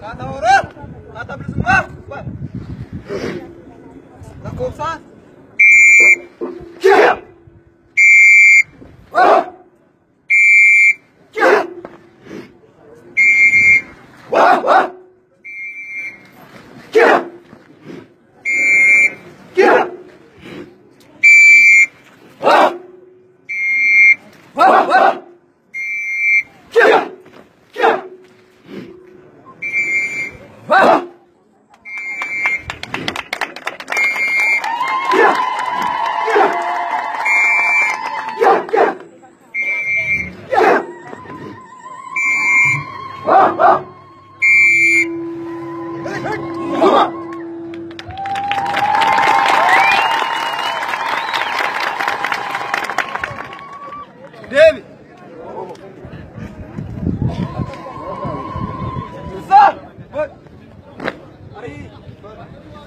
Kata orang, kata bersama, lakukan sah. Kia, wah, kia, wah, wah, kia, kia, wah, wah, wah, kia, kia, wah. David. Susah. Hari.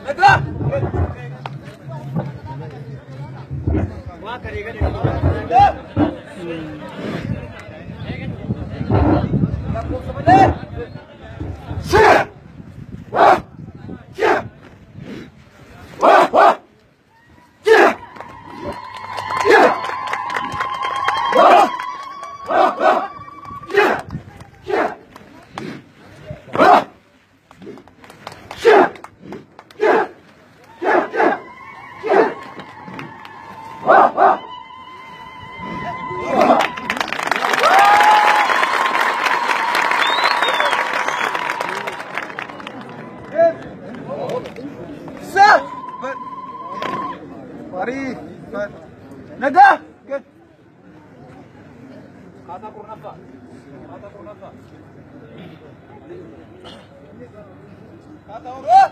Netra. Wah, kari-kari. Lakukan sebentar. Siap. Wah. Siap. Wah, wah. Siap. Siap. Wah. Wah, wah. Siap. Siap. Wah. Siap. Siap. Siap, siap. Siap. Wah, wah. Wah. Sah. Mari. Naga. Kata Purnapa. Kata Purnapa. Kata orang.